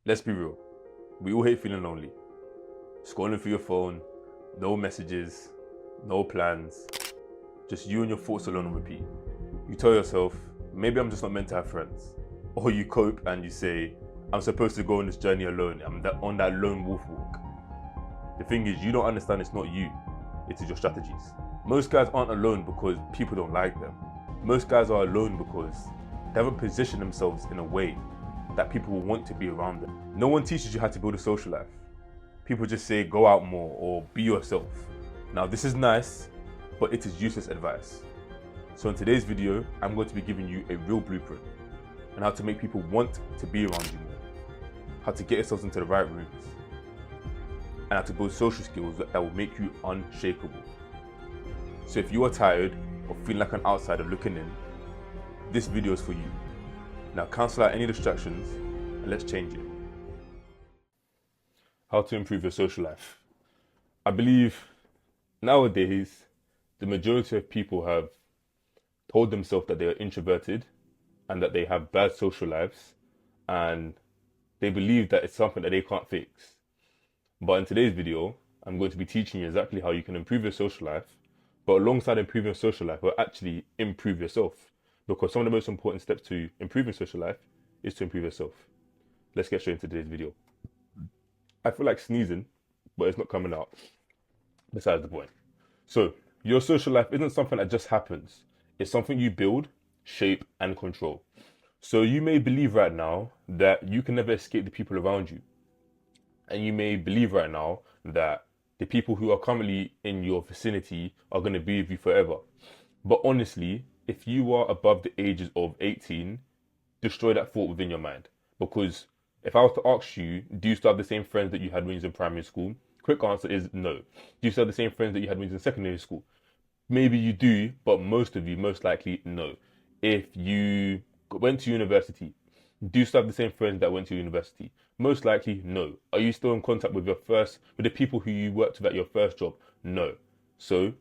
Let's be real. We all hate feeling lonely. Scrolling through your phone, no messages, no plans, just you and your thoughts alone on repeat. You tell yourself, maybe I'm just not meant to have friends. Or you cope and you say, I'm supposed to go on this journey alone. I'm on that lone wolf walk. The thing is, you don't understand it's not you, it is your strategies. Most guys aren't alone because people don't like them. Most guys are alone because they haven't positioned themselves in a way that people will want to be around them. No one teaches you how to build a social life. People just say go out more or be yourself. Now this is nice, but it is useless advice. So in today's video, I'm going to be giving you a real blueprint on how to make people want to be around you more, how to get yourselves into the right rooms, and how to build social skills that will make you unshakable. So if you are tired of feeling like an outsider looking in, this video is for you. Now cancel out any distractions and let's change it. How to improve your social life. I believe nowadays the majority of people have told themselves that they are introverted and that they have bad social lives, and they believe that it's something that they can't fix. But in today's video, I'm going to be teaching you exactly how you can improve your social life, but alongside improving your social life, will actually improve yourself. Because some of the most important steps to improving social life is to improve yourself. Let's get straight into today's video. I feel like sneezing, but it's not coming out. Besides the point. So, your social life isn't something that just happens. It's something you build, shape, and control. So you may believe right now that you can never escape the people around you. And you may believe right now that the people who are currently in your vicinity are going to be with you forever. But honestly, if you are above the ages of 18, destroy that thought within your mind. Because if I was to ask you, do you still have the same friends that you had when you was in primary school? Quick answer is no. Do you still have the same friends that you had when you was in secondary school? Maybe you do, but most of you, most likely, no. If you went to university, do you still have the same friends that went to university? Most likely, no. Are you still in contact with with the people who you worked with at your first job? No. So,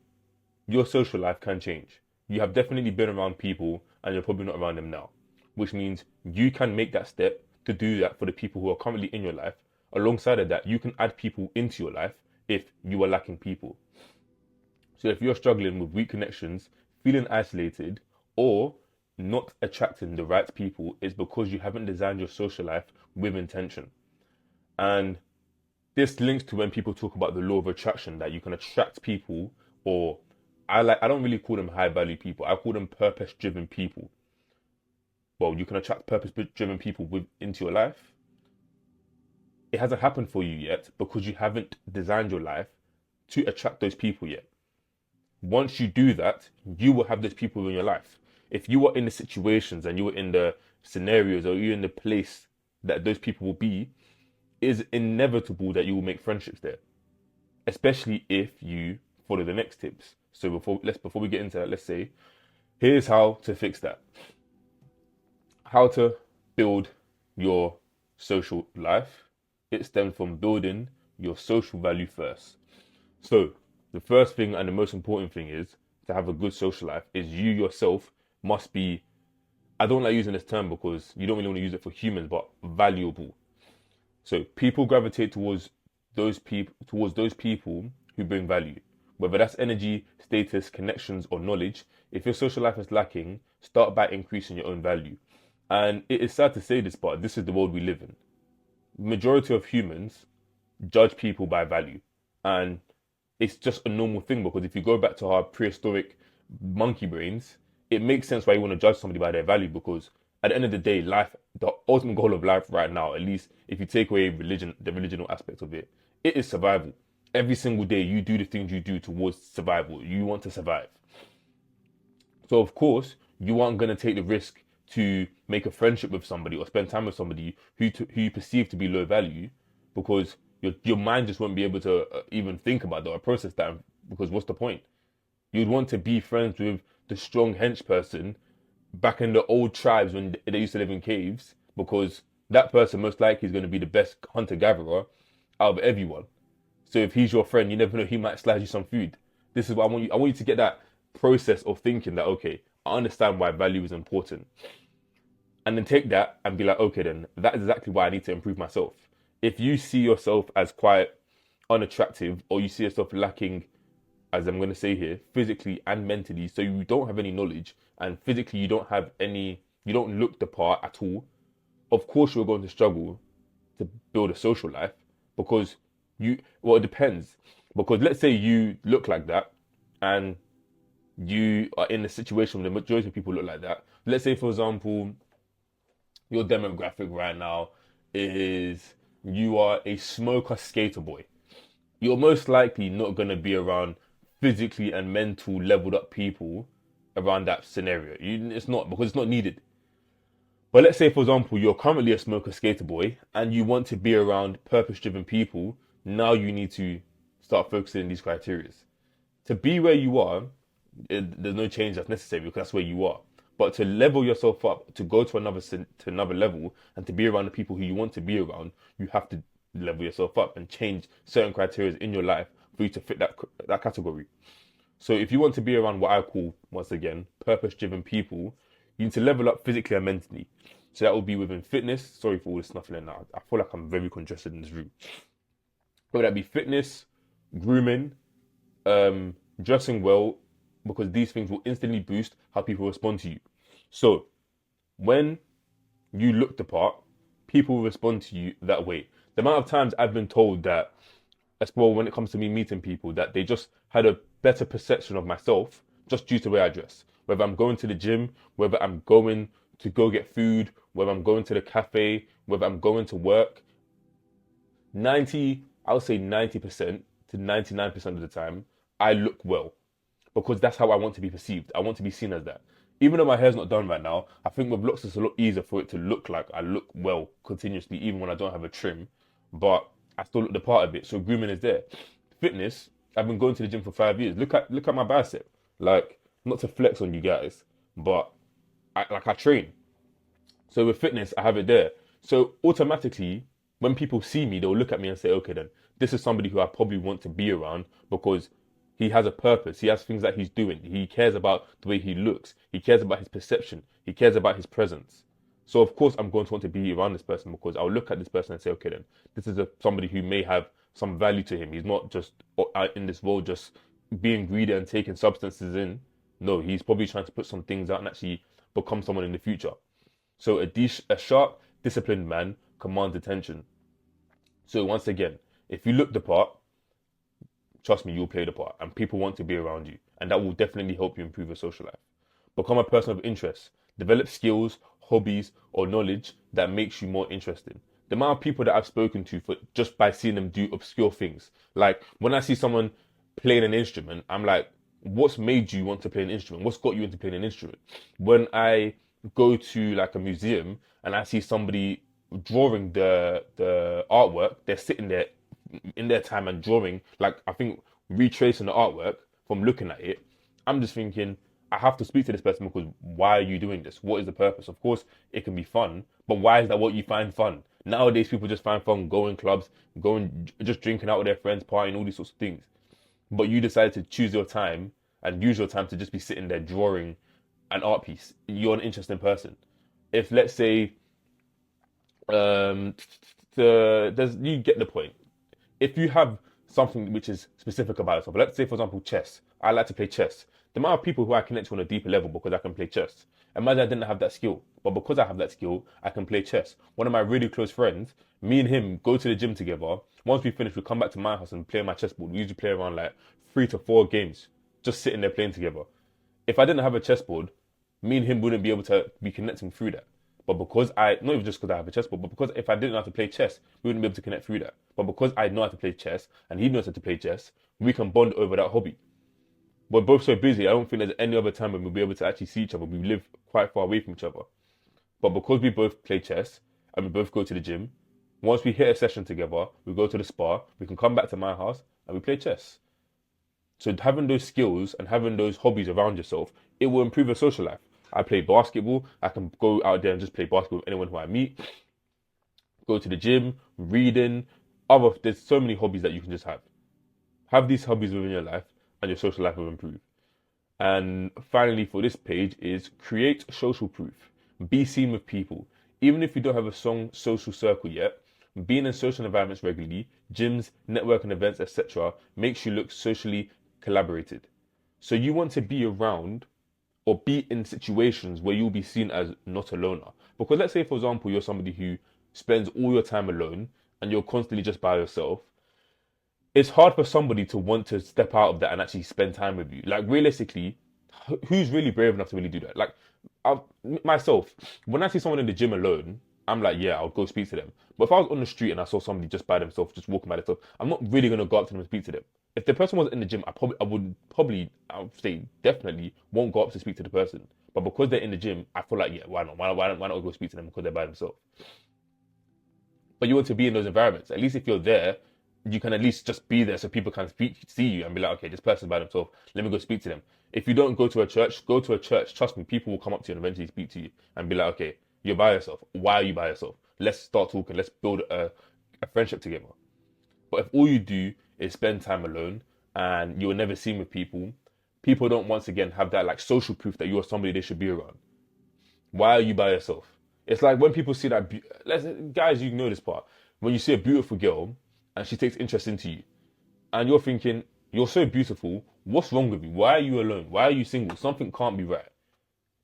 your social life can change. You have definitely been around people and you're probably not around them now. Which means you can make that step to do that for the people who are currently in your life. Alongside of that, you can add people into your life if you are lacking people. So if you're struggling with weak connections, feeling isolated, or not attracting the right people, it's because you haven't designed your social life with intention. And this links to when people talk about the law of attraction, that you can attract people, or I don't really call them high value people. I call them purpose driven people. Well, you can attract purpose driven people into your life. It hasn't happened for you yet because you haven't designed your life to attract those people yet. Once you do that, you will have those people in your life. If you are in the situations and you are in the scenarios or you're in the place that those people will be, it is inevitable that you will make friendships there. Especially if you follow the next tips. So before we get into that, let's say, here's how to fix that. How to build your social life. It stems from building your social value first. So the first thing and the most important thing is to have a good social life is you yourself must be, I don't like using this term because you don't really want to use it for humans, but valuable. So people gravitate towards those people who bring value. Whether that's energy, status, connections, or knowledge, if your social life is lacking, start by increasing your own value. And it is sad to say this, but this is the world we live in. Majority of humans judge people by value. And it's just a normal thing, because if you go back to our prehistoric monkey brains, it makes sense why you want to judge somebody by their value, because at the end of the day, life, the ultimate goal of life right now, at least if you take away religion, the religional aspect of it, it is survival. Every single day you do the things you do towards survival. You want to survive. So of course, you aren't going to take the risk to make a friendship with somebody or spend time with somebody who you perceive to be low value, because your mind just won't be able to even think about that or process that, because what's the point? You'd want to be friends with the strong hench person back in the old tribes when they used to live in caves, because that person most likely is going to be the best hunter-gatherer out of everyone. So if he's your friend, you never know, he might slide you some food. This is what I want you to get that process of thinking that, okay, I understand why value is important. and then take that and be like, okay, then that is exactly why I need to improve myself. If you see yourself as quite unattractive, or you see yourself lacking, as I'm going to say here, physically and mentally, so you don't have any knowledge, and physically you don't have any, you don't look the part at all, of course you're going to struggle to build a social life, because well, it depends. Because let's say you look like that and you are in a situation where the majority of people look like that. Let's say, for example, your demographic right now is you are a smoker skater boy. You're most likely not going to be around physically and mental leveled up people around that scenario. It's not, because it's not needed. But let's say, for example, you're currently a smoker skater boy and you want to be around purpose driven people. Now you need to start focusing on these criteria. To be where you are, there's no change that's necessary because that's where you are. But to level yourself up, to go to another level, and to be around the people who you want to be around, you have to level yourself up and change certain criteria in your life for you to fit that category. So if you want to be around what I call, once again, purpose-driven people, you need to level up physically and mentally. So that will be within fitness. Sorry for all this snuffling now. I feel like I'm very congested in this room. Whether that be fitness, grooming, dressing well, because these things will instantly boost how people respond to you. So when you look the part, people will respond to you that way. The amount of times I've been told that, as well, when it comes to me meeting people, that they just had a better perception of myself just due to the way I dress. Whether I'm going to the gym, whether I'm going to go get food, whether I'm going to the cafe, whether I'm going to work, I would say 90% to 99% of the time, I look well, because that's how I want to be perceived. I want to be seen as that. Even though my hair's not done right now, I think with locks it's a lot easier for it to look like I look well continuously, even when I don't have a trim. But I still look the part of it. So grooming is there. Fitness, I've been going to the gym for 5 years. Look at my bicep. Like, not to flex on you guys, but I train. So with fitness, I have it there. So automatically, when people see me, they'll look at me and say, okay, then this is somebody who I probably want to be around, because he has a purpose. He has things that he's doing. He cares about the way he looks. He cares about his perception. He cares about his presence. So of course I'm going to want to be around this person, because I'll look at this person and say, okay, then this is somebody who may have some value to him. He's not just out in this world just being greedy and taking substances in. No, he's probably trying to put some things out and actually become someone in the future. So a sharp, disciplined man commands attention. So once again, if you look the part, trust me, you'll play the part, and people want to be around you, and that will definitely help you improve your social life. Become a person of interest. Develop skills, hobbies, or knowledge that makes you more interesting. The amount of people that I've spoken to for just by seeing them do obscure things, like when I see someone playing an instrument, I'm like, what's made you want to play an instrument? What's got you into playing an instrument? When I go to like a museum and I see somebody drawing the artwork, they're sitting there in their time and drawing, like I think retracing the artwork from looking at it, I'm just thinking, I have to speak to this person, because why are you doing this? What is the purpose? Of course, it can be fun, but why is that what you find fun? Nowadays, people just find fun going clubs, going just drinking out with their friends, partying, all these sorts of things. But you decided to choose your time and use your time to just be sitting there drawing an art piece. You're an interesting person. If let's say, you get the point. If you have something which is specific about yourself, let's say, for example, chess. I like to play chess. The amount of people who I connect to on a deeper level because I can play chess. Imagine I didn't have that skill, but because I have that skill, I can play chess. One of my really close friends, me and him go to the gym together. Once we finish, we come back to my house and play my chessboard. We usually play around like 3 to 4 games, just sitting there playing together. If I didn't have a chessboard, me and him wouldn't be able to be connecting through that. But because not even just because I have a chessboard, but because if I didn't know how to play chess, we wouldn't be able to connect through that. But because I know how to play chess and he knows how to play chess, we can bond over that hobby. We're both so busy, I don't think there's any other time when we'll be able to actually see each other. We live quite far away from each other. But because we both play chess and we both go to the gym, once we hit a session together, we go to the spa, we can come back to my house and we play chess. So having those skills and having those hobbies around yourself, it will improve your social life. I play basketball. I can go out there and just play basketball with anyone who I meet. Go to the gym, reading. There's so many hobbies that you can just have. Have these hobbies within your life and your social life will improve. And finally, for this page is create social proof. Be seen with people. Even if you don't have a strong social circle yet, being in social environments regularly, gyms, networking events, etc., makes you look socially collaborated. So you want to be around or be in situations where you'll be seen as not a loner. Because let's say, for example, you're somebody who spends all your time alone and you're constantly just by yourself. It's hard for somebody to want to step out of that and actually spend time with you. Like realistically, who's really brave enough to really do that? Like I, myself, when I see someone in the gym alone, I'm like, yeah, I'll go speak to them. But if I was on the street and I saw somebody just by themselves, just walking by themselves, I'm not really gonna go up to them and speak to them. If the person was in the gym, I would say definitely won't go up to speak to the person. But because they're in the gym, I feel like, yeah, why not? Why not go speak to them because they're by themselves? But you want to be in those environments. At least if you're there, you can at least just be there so people can see you and be like, okay, this person's by themselves. Let me go speak to them. If you don't go to a church, go to a church. Trust me, people will come up to you and eventually speak to you and be like, okay, you're by yourself. Why are you by yourself? Let's start talking. Let's build a friendship together. But if all you do is spend time alone and you're never seen with people, people don't once again have that like social proof that you're somebody they should be around. Why are you by yourself? It's like when people see that, guys, you know this part. When you see a beautiful girl and she takes interest into you, and you're thinking, you're so beautiful, what's wrong with you? Why are you alone? Why are you single? Something can't be right.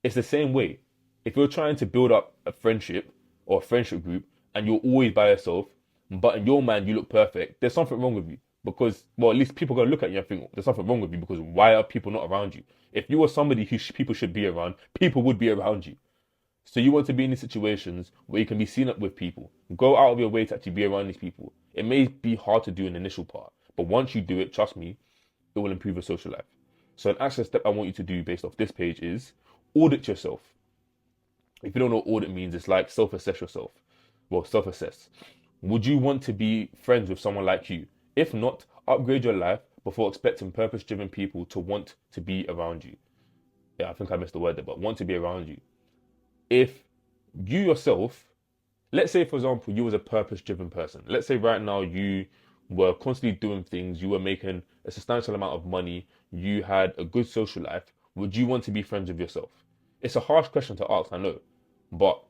It's the same way. If you're trying to build up a friendship or a friendship group and you're always by yourself, but in your mind you look perfect, there's something wrong with you. Because, well, at least people are going to look at you and think, there's something wrong with you because why are people not around you? If you were somebody who people should be around, people would be around you. So you want to be in these situations where you can be seen up with people. Go out of your way to actually be around these people. It may be hard to do in the initial part, but once you do it, trust me, it will improve your social life. So an action step I want you to do based off this page is audit yourself. If you don't know what audit means, it's like self-assess yourself. Well, self-assess. Would you want to be friends with someone like you? If not, upgrade your life before expecting purpose-driven people to want to be around you. Yeah, I think I missed the word there, but want to be around you. If you yourself, let's say for example, you was a purpose-driven person. Let's say right now you were constantly doing things, you were making a substantial amount of money, you had a good social life. Would you want to be friends with yourself? It's a harsh question to ask, I know, but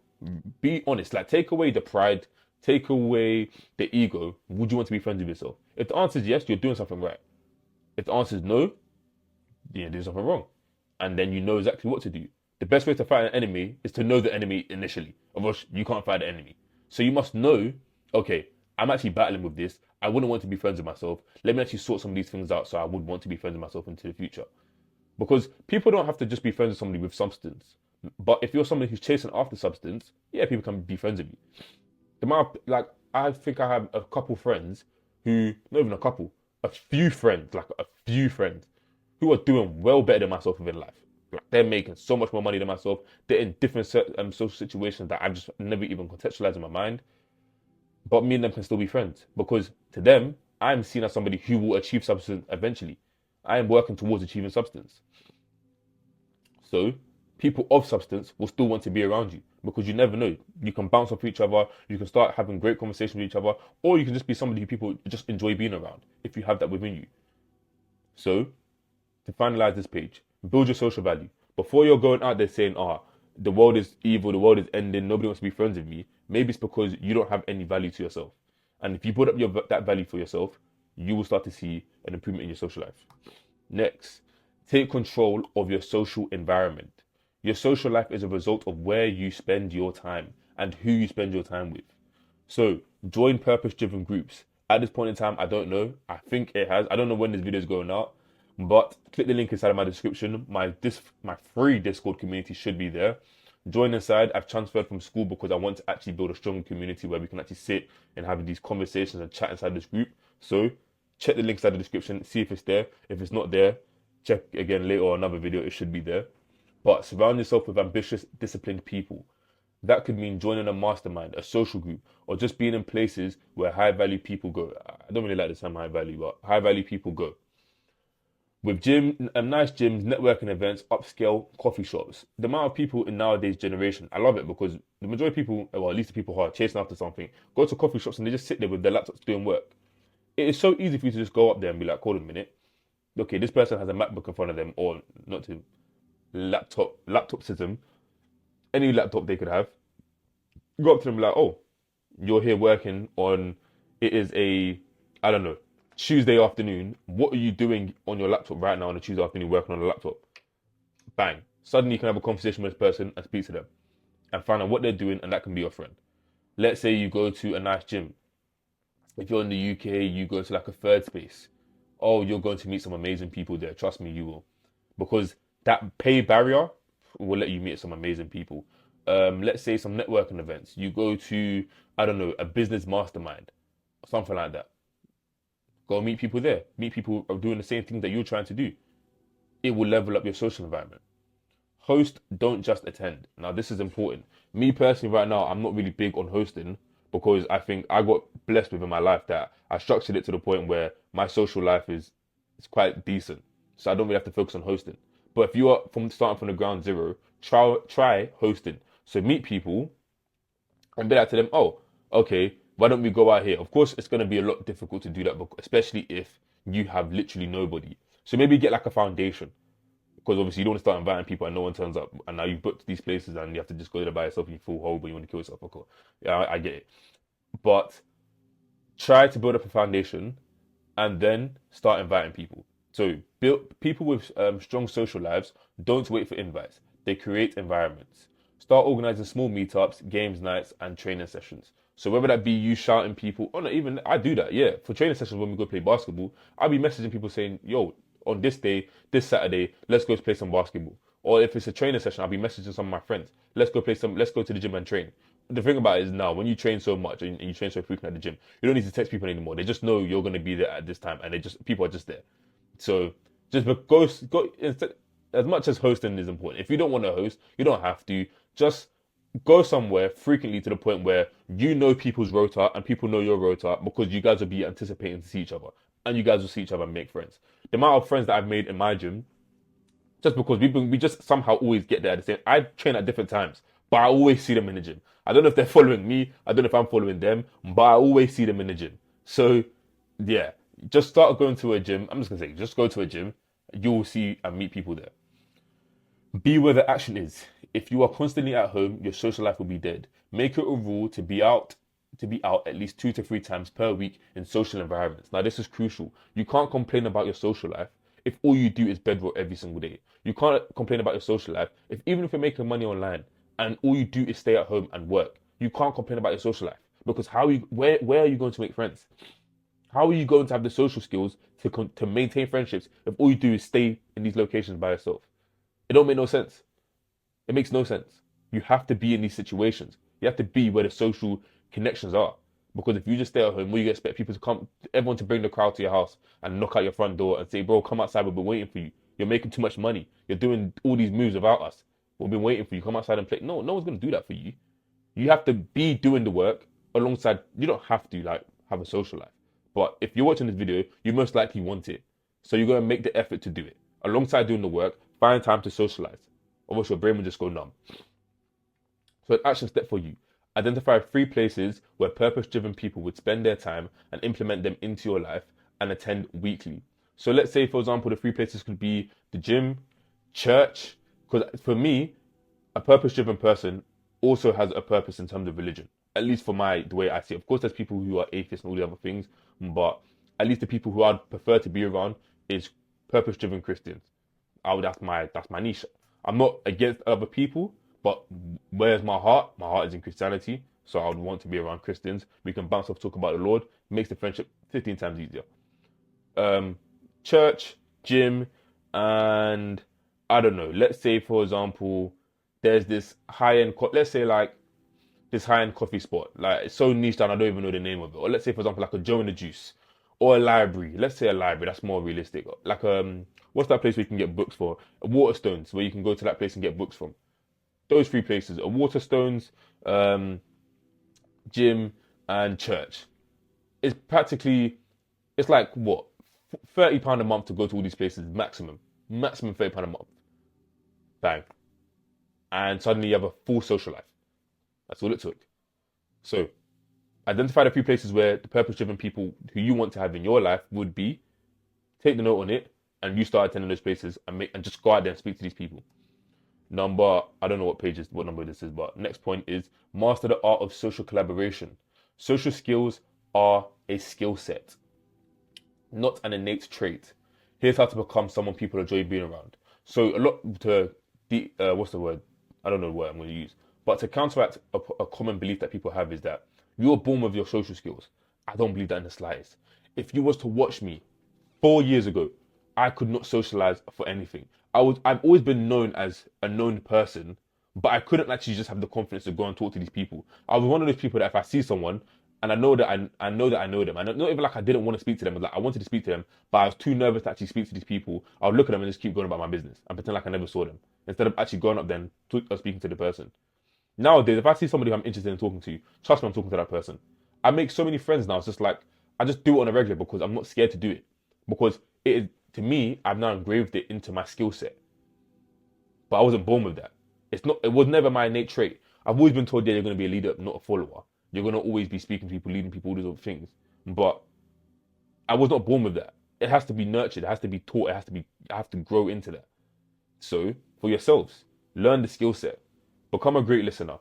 be honest. Like take away the pride, take away the ego. Would you want to be friends with yourself? If the answer is yes, you're doing something right. If the answer is no, you're doing something wrong, and then you know exactly what to do. The best way to fight an enemy is to know the enemy initially. Otherwise, you can't fight the enemy. So you must know, okay, I'm actually battling with this. I wouldn't want to be friends with myself. Let me actually sort some of these things out so I would want to be friends with myself into the future. Because people don't have to just be friends with somebody with substance. But if you're somebody who's chasing after substance, yeah, people can be friends with you. Like, I think I have a couple friends who, not even a couple, a few friends, who are doing well better than myself within life. Like they're making so much more money than myself. They're in different social situations that I just never even contextualize in my mind. But me and them can still be friends because to them, I'm seen as somebody who will achieve substance eventually. I am working towards achieving substance. So people of substance will still want to be around you because you never know. You can bounce off each other. You can start having great conversations with each other, or you can just be somebody who people just enjoy being around if you have that within you. So to finalize this page, build your social value. Before you're going out there saying, the world is evil, the world is ending, nobody wants to be friends with me, maybe it's because you don't have any value to yourself. And if you put up that value for yourself, you will start to see an improvement in your social life. Next, take control of your social environment. Your social life is a result of where you spend your time and who you spend your time with. So join purpose-driven groups. At this point in time, I don't know. I think it has. I don't know when this video is going out. But click the link inside of my description. My free Discord community should be there. Join inside. I've transferred from school because I want to actually build a strong community where we can actually sit and have these conversations and chat inside this group. So check the link inside the description. See if it's there. If it's not there, check again later or another video. It should be there. But surround yourself with ambitious, disciplined people. That could mean joining a mastermind, a social group, or just being in places where high-value people go. I don't really like the term high-value, but high-value people go. With nice gyms, networking events, upscale coffee shops. The amount of people in nowadays generation, I love it because the majority of people, well, at least the people who are chasing after something, go to coffee shops and they just sit there with their laptops doing work. It is so easy for you to just go up there and be like, hold on a minute. Okay, this person has a MacBook in front of them, or not to laptopsism. any laptop they could have. Go up to them like, oh, you're here working on, it is a, I don't know, Tuesday afternoon. What are you doing on your laptop right now on a Tuesday afternoon working on a laptop? Bang. Suddenly you can have a conversation with this person and speak to them and find out what they're doing, and that can be your friend. Let's say you go to a nice gym. If you're in the UK, you go to like a third space. Oh, you're going to meet some amazing people there. Trust me, you will. Because that pay barrier will let you meet some amazing people. Let's say some networking events. You go to, I don't know, a business mastermind, something like that. Go meet people there. Meet people who are doing the same thing that you're trying to do. It will level up your social environment. Host, don't just attend. Now, this is important. Me personally, right now, I'm not really big on hosting because I think I got blessed within my life that I structured it to the point where my social life is quite decent. So I don't really have to focus on hosting. But if you are starting from the ground zero, try hosting. So meet people and be like to them, oh, okay, why don't we go out here? Of course, it's going to be a lot difficult to do that, especially if you have literally nobody. So maybe get like a foundation. Because obviously you don't want to start inviting people and no one turns up. And now you've booked these places and you have to just go there by yourself and you feel horrible, you want to kill yourself. Okay. Yeah, I get it. But try to build up a foundation and then start inviting people. So build people with strong social lives. Don't wait for invites. They create environments. Start organizing small meetups, games nights, and training sessions. So whether that be you shouting people, or not even, I do that, yeah. For training sessions when we go play basketball, I'll be messaging people saying, yo, on this day, this Saturday, let's go play some basketball. Or if it's a training session, I'll be messaging some of my friends. Let's go to the gym and train. The thing about it is now, when you train so much and you train so frequently at the gym, you don't need to text people anymore. They just know you're going to be there at this time and people are just there. So just go instead, as much as hosting is important. If you don't want to host, you don't have to. Just go somewhere frequently to the point where you know people's rota and people know your rota because you guys will be anticipating to see each other and you guys will see each other and make friends. The amount of friends that I've made in my gym, just because we just somehow always get there at the same. I train at different times, but I always see them in the gym. I don't know if they're following me. I don't know if I'm following them, but I always see them in the gym. So yeah, just start going to a gym. I'm just gonna say, just go to a gym. You will see and meet people there. Be where the action is. If you are constantly at home, your social life will be dead. Make it a rule to be out at least 2 to 3 times per week in social environments. Now, this is crucial. You can't complain about your social life if all you do is bedrock every single day. You can't complain about your social life even if you're making money online and all you do is stay at home and work. You can't complain about your social life because where are you going to make friends? How are you going to have the social skills to maintain friendships if all you do is stay in these locations by yourself? It don't make no sense. It makes no sense. You have to be in these situations. You have to be where the social connections are. Because if you just stay at home, you expect people to come, everyone to bring the crowd to your house and knock out your front door and say, bro, come outside, we've been waiting for you. You're making too much money. You're doing all these moves without us. We've been waiting for you. Come outside and play. No one's going to do that for you. You have to be doing the work alongside, you don't have to have a social life. But if you're watching this video, you most likely want it. So you're going to make the effort to do it. Alongside doing the work, find time to socialize. Otherwise your brain will just go numb. So an action step for you. Identify 3 places where purpose-driven people would spend their time and implement them into your life and attend weekly. So let's say, for example, the 3 places could be the gym, church, because for me, a purpose-driven person also has a purpose in terms of religion. At least for the way I see it. Of course, there's people who are atheists and all the other things, but at least the people who I'd prefer to be around is purpose-driven Christians. That's my niche. I'm not against other people, but where's my heart? My heart is in Christianity, so I would want to be around Christians. We can bounce off, talk about the Lord, makes the friendship 15 times easier. Church, gym, and I don't know. Let's say, for example, there's this high-end, let's say like this high-end coffee spot. Like it's so niche that I don't even know the name of it. Or let's say, for example, like a Joe and the Juice, or a library. Let's say a library. That's more realistic. Like what's that place where you can get books for? Waterstones, where you can go to that place and get books from. Those 3 places are Waterstones, gym, and church. It's like what? £30 a month to go to all these places, maximum £30 a month. Bang. And suddenly you have a full social life. That's all it took. So, identify the few places where the purpose-driven people who you want to have in your life would be. Take the note on it, and you start attending those places and just go out there and speak to these people. I don't know what number this is, but next point is master the art of social collaboration. Social skills are a skill set, not an innate trait. Here's how to become someone people enjoy being around. So a lot to what's the word? I don't know what I'm going to use. But to counteract a common belief that people have is that you're born with your social skills. I don't believe that in the slightest. If you was to watch me 4 years ago, I could not socialize for anything. I've always been known as a known person, but I couldn't actually just have the confidence to go and talk to these people. I was one of those people that if I see someone and I know that I know that I know them, and not even like I didn't want to speak to them, like I wanted to speak to them, but I was too nervous to actually speak to these people. I would look at them and just keep going about my business and pretend like I never saw them instead of actually going up then speaking to the person. Nowadays, if I see somebody who I'm interested in talking to, trust me, I'm talking to that person. I make so many friends now. It's just like I just do it on a regular because I'm not scared to do it. Because it is, to me, I've now engraved it into my skill set. But I wasn't born with that. It was never my innate trait. I've always been told, yeah, you're going to be a leader, not a follower. You're going to always be speaking to people, leading people, all these other things. But I was not born with that. It has to be nurtured. It has to be taught. I have to grow into that. So for yourselves, learn the skill set. Become a great listener.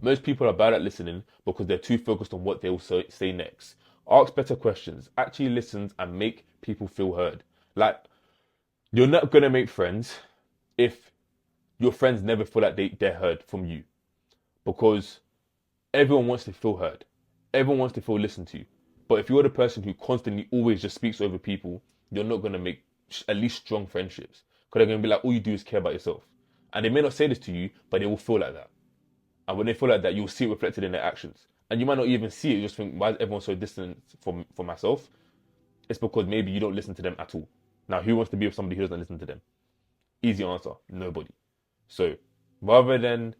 Most people are bad at listening because they're too focused on what they'll say next. Ask better questions. Actually listen and make people feel heard. Like, you're not going to make friends if your friends never feel like they're heard from you. Because everyone wants to feel heard. Everyone wants to feel listened to. But if you're the person who constantly always just speaks over people, you're not going to make at least strong friendships. Because they're going to be like, all you do is care about yourself. And they may not say this to you, but they will feel like that. And when they feel like that, you'll see it reflected in their actions. And you might not even see it. You just think, why is everyone so distant from myself? It's because maybe you don't listen to them at all. Now, who wants to be with somebody who doesn't listen to them? Easy answer, nobody. So, rather than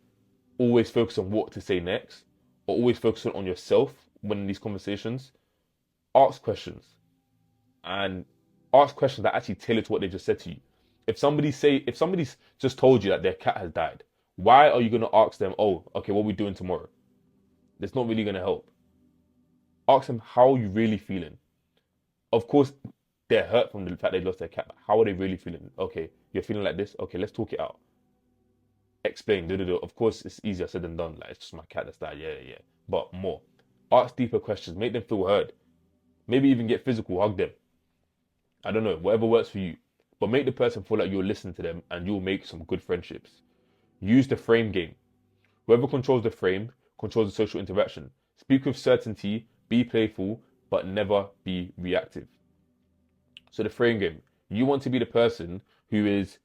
always focus on what to say next, or always focusing on yourself when in these conversations, ask questions. And ask questions that actually tailor to what they just said to you. If somebody's just told you that their cat has died, why are you going to ask them, oh, okay, what are we doing tomorrow? That's not really going to help. Ask them, how are you really feeling? Of course, they're hurt from the fact they lost their cat. But how are they really feeling? Okay, you're feeling like this? Okay, let's talk it out. Explain. Of course, it's easier said than done. Like, it's just my cat that's died. Yeah. But more. Ask deeper questions. Make them feel heard. Maybe even get physical. Hug them. I don't know. Whatever works for you. But make the person feel like you'll listen to them and you'll make some good friendships. Use the frame game. Whoever controls the frame controls the social interaction. Speak with certainty, be playful, but never be reactive. So the frame game. You want to be the person who is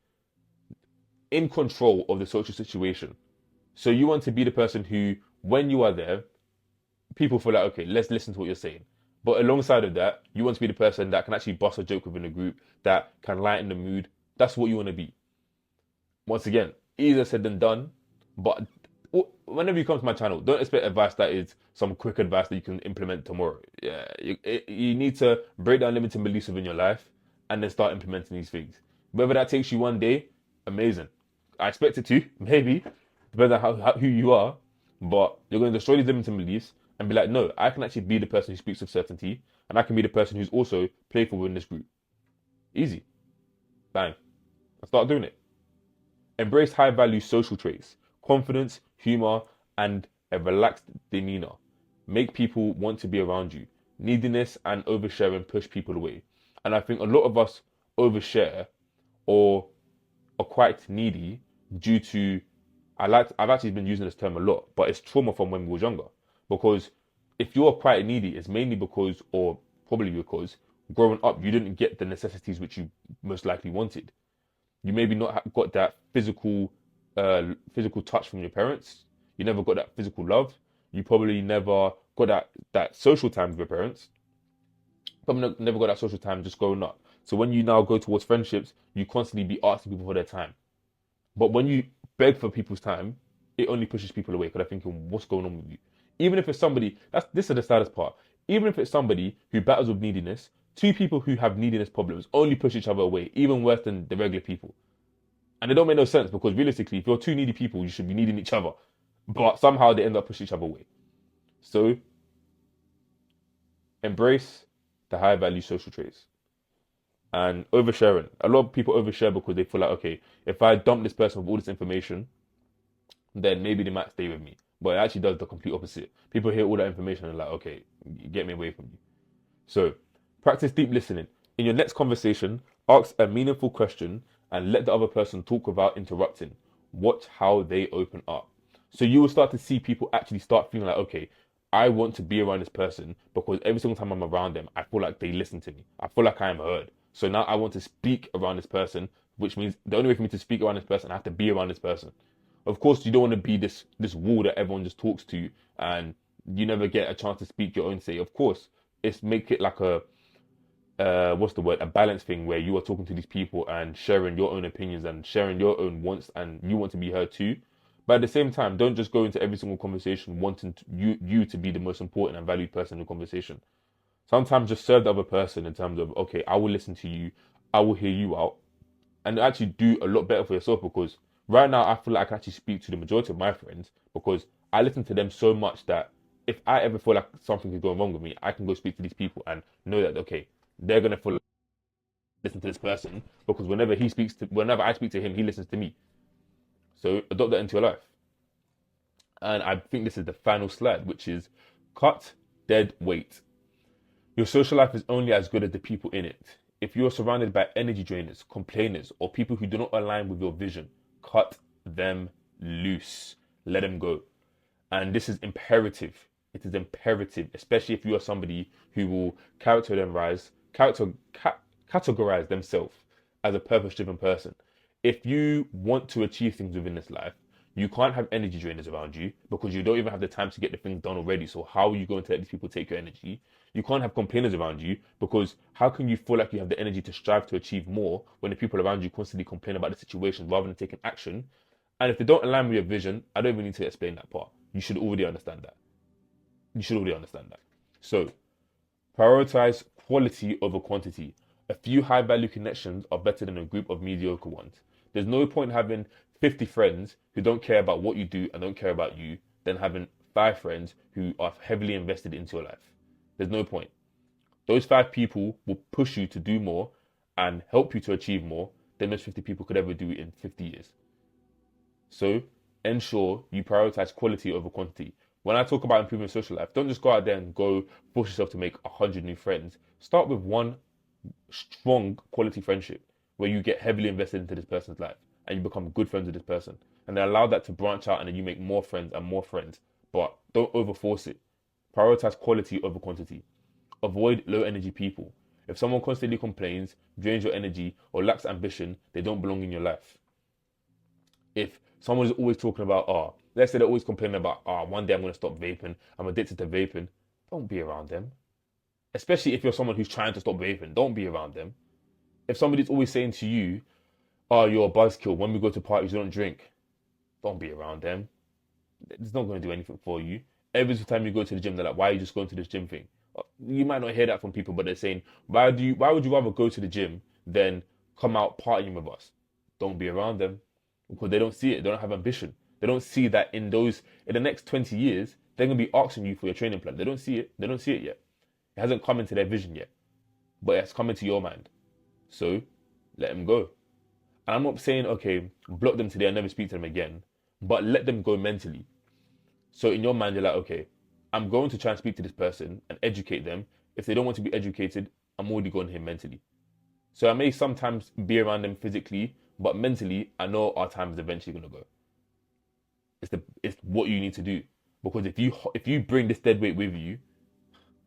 in control of the social situation. So you want to be the person who, when you are there, people feel like, okay, let's listen to what you're saying. But alongside of that, you want to be the person that can actually bust a joke within a group, that can lighten the mood. That's what you want to be. Once again, easier said than done. But whenever you come to my channel, don't expect advice that is some quick advice that you can implement tomorrow. Yeah, you need to break down limiting beliefs within your life and then start implementing these things. Whether that takes you one day, amazing. I expect it to, maybe, depends on who you are. But you're going to destroy these limiting beliefs and be like, no, I can actually be the person who speaks with certainty, and I can be the person who's also playful within this group. Easy. Bang. And start doing it. Embrace high-value social traits, confidence, humor, and a relaxed demeanor. Make people want to be around you. Neediness and oversharing push people away. And I think a lot of us overshare or are quite needy due to, I've actually been using this term a lot, but it's trauma from when we were younger. Because if you're quite needy, it's mainly because, or probably because, growing up, you didn't get the necessities which you most likely wanted. You maybe not got that physical touch from your parents. You never got that physical love. You probably never got that social time with your parents. Probably never got that social time just growing up. So when you now go towards friendships, you constantly be asking people for their time. But when you beg for people's time, it only pushes people away because they're thinking, what's going on with you? Even if it's somebody, this is the saddest part. Even if it's somebody who battles with neediness, two people who have neediness problems only push each other away, even worse than the regular people. And it don't make no sense because realistically, if you're two needy people, you should be needing each other. But somehow they end up pushing each other away. So, embrace the high value social traits. and oversharing. A lot of people overshare because they feel like, okay, if I dump this person with all this information, then maybe they might stay with me. But it actually does the complete opposite. People hear all that information and are like, okay, get me away from you. So practice deep listening. In your next conversation, ask a meaningful question and let the other person talk without interrupting. Watch how they open up. So you will start to see people actually start feeling like, okay, I want to be around this person because every single time I'm around them, I feel like they listen to me. I feel like I am heard. So now I want to speak around this person, which means the only way for me to speak around this person, I have to be around this person. Of course, you don't want to be this wall that everyone just talks to and you never get a chance to speak your own say. Of course, it's make it like a what's the word, a balance thing where you are talking to these people and sharing your own opinions and sharing your own wants and you want to be heard too. But at the same time, don't just go into every single conversation wanting you to be the most important and valued person in the conversation. Sometimes just serve the other person in terms of, okay, I will listen to you, I will hear you out, and actually do a lot better for yourself because right now I feel like I can actually speak to the majority of my friends because I listen to them so much that if I ever feel like something is going wrong with me, I can go speak to these people and know that, okay, they're gonna feel like listen to this person because whenever I speak to him, he listens to me. So adopt that into your life. And I think this is the final slide, which is cut dead weight. Your social life is only as good as the people in it. If you are surrounded by energy drainers, complainers, or people who do not align with your vision, cut them loose. Let them go. And this is imperative. It is imperative, especially if you are somebody who will categorize themselves as a purpose-driven person. If you want to achieve things within this life, you can't have energy drainers around you because you don't even have the time to get the things done already. So how are you going to let these people take your energy? You can't have complainers around you because how can you feel like you have the energy to strive to achieve more when the people around you constantly complain about the situation rather than taking action? And if they don't align with your vision, I don't even need to explain that part. You should already understand that. You should already understand that. So prioritize quality over quantity. A few high value connections are better than a group of mediocre ones. There's no point having 50 friends who don't care about what you do and don't care about you than having 5 friends who are heavily invested into your life. There's no point. Those 5 people will push you to do more and help you to achieve more than those 50 people could ever do in 50 years. So ensure you prioritize quality over quantity. When I talk about improving social life, don't just go out there and go force yourself to make 100 new friends. Start with one strong quality friendship where you get heavily invested into this person's life and you become good friends with this person. And then allow that to branch out and then you make more friends and more friends. But don't overforce it. Prioritize quality over quantity. Avoid low energy people. If someone constantly complains, drains your energy, or lacks ambition, they don't belong in your life. If someone is always talking about, let's say they're always complaining about, one day I'm going to stop vaping, I'm addicted to vaping, don't be around them. Especially if you're someone who's trying to stop vaping, don't be around them. If somebody's always saying to you, you're a buzzkill, when we go to parties, you don't drink, don't be around them. It's not going to do anything for you. Every time you go to the gym, they're like, why are you just going to this gym thing? You might not hear that from people, but they're saying, why would you rather go to the gym than come out partying with us? Don't be around them because they don't see it. They don't have ambition. They don't see that in the next 20 years, they're going to be asking you for your training plan. They don't see it. They don't see it yet. It hasn't come into their vision yet, but it's come into your mind. So let them go. And I'm not saying, okay, block them today and never speak to them again, but let them go mentally. So in your mind, you're like, okay, I'm going to try and speak to this person and educate them. If they don't want to be educated, I'm already going here mentally. So I may sometimes be around them physically, but mentally, I know our time is eventually going to go. It's what you need to do. Because if you bring this dead weight with you,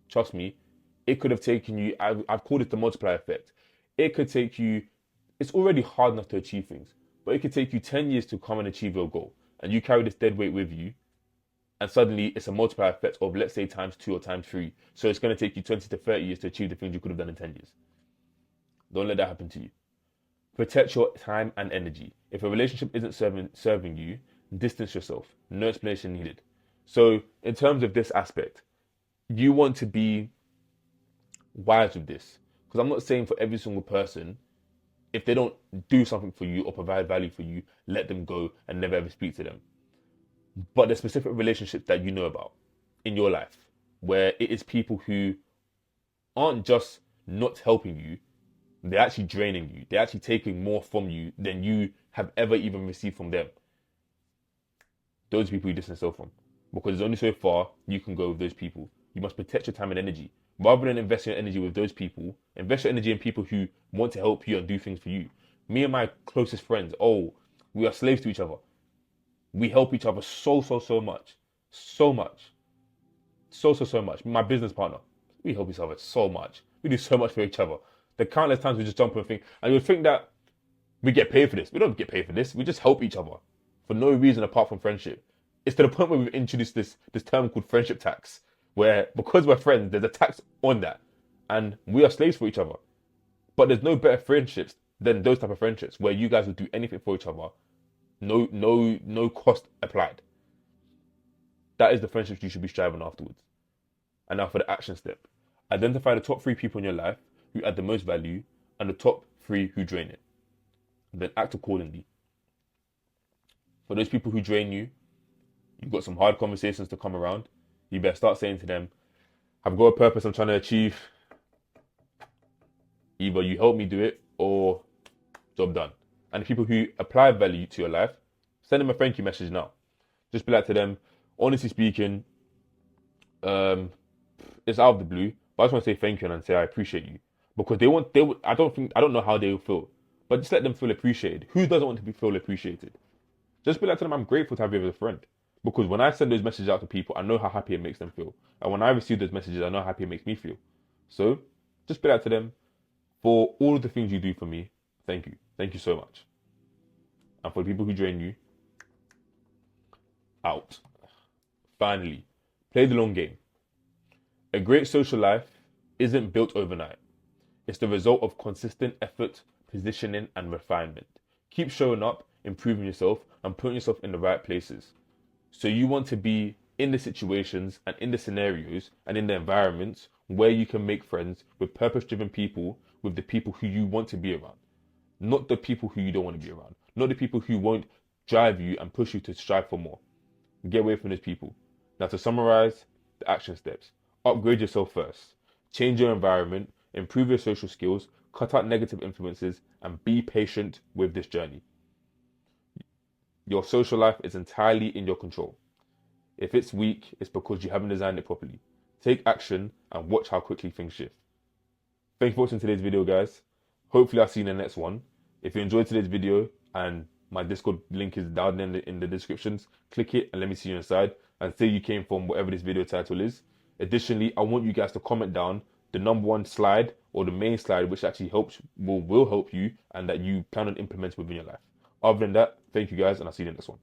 trust me, it could have taken you, I've called it the multiplier effect. It could take you, it's already hard enough to achieve things, but it could take you 10 years to come and achieve your goal. And you carry this dead weight with you, and suddenly it's a multiplier effect of, let's say, times 2 or times 3. So it's going to take you 20 to 30 years to achieve the things you could have done in 10 years. Don't let that happen to you. Protect your time and energy. If a relationship isn't serving you, distance yourself. No explanation needed. So in terms of this aspect, you want to be wise with this. Because I'm not saying for every single person, if they don't do something for you or provide value for you, let them go and never ever speak to them. But the specific relationships that you know about in your life, where it is people who aren't just not helping you, they're actually draining you. They're actually taking more from you than you have ever even received from them. Those people you distance yourself from. Because there's only so far you can go with those people. You must protect your time and energy. Rather than investing your energy with those people, invest your energy in people who want to help you and do things for you. Me and my closest friends, oh, we are slaves to each other. We help each other so much. So much. So much. My business partner, we help each other so much. We do so much for each other. The countless times we just jump on a thing, and you think that we get paid for this. We don't get paid for this. We just help each other for no reason apart from friendship. It's to the point where we've introduced this term called friendship tax, where because we're friends, there's a tax on that, and we are slaves for each other. But there's no better friendships than those type of friendships where you guys will do anything for each other, no cost applied. That is the friendships you should be striving afterwards. And now for the action step. Identify the top 3 people in your life who add the most value and the top 3 who drain it. And then act accordingly. For those people who drain you, you've got some hard conversations to come around. You better start saying to them, I've got a purpose I'm trying to achieve. Either you help me do it or job done. And the people who apply value to your life, send them a thank you message now. Just be like to them, honestly speaking, it's out of the blue, but I just want to say thank you and say I appreciate you. Because I don't know how they will feel, but just let them feel appreciated. Who doesn't want to feel appreciated? Just be like to them, I'm grateful to have you as a friend. Because when I send those messages out to people, I know how happy it makes them feel. And when I receive those messages, I know how happy it makes me feel. So just be like to them, for all of the things you do for me, thank you. Thank you so much. And for the people who drain you, out. Finally, play the long game. A great social life isn't built overnight. It's the result of consistent effort, positioning, and refinement. Keep showing up, improving yourself, and putting yourself in the right places. So you want to be in the situations and in the scenarios and in the environments where you can make friends with purpose-driven people, with the people who you want to be around. Not the people who you don't want to be around. Not the people who won't drive you and push you to strive for more. Get away from those people. Now to summarize the action steps. Upgrade yourself first. Change your environment. Improve your social skills. Cut out negative influences and be patient with this journey. Your social life is entirely in your control. If it's weak, it's because you haven't designed it properly. Take action and watch how quickly things shift. Thank you for watching today's video, guys. Hopefully I'll see you in the next one. If you enjoyed today's video, and my Discord link is down in the descriptions, click it and let me see you inside and say you came from whatever this video title is. Additionally, I want you guys to comment down the #1 slide or the main slide which actually will help you and that you plan on implementing within your life. Other than that, thank you guys and I'll see you in the next one.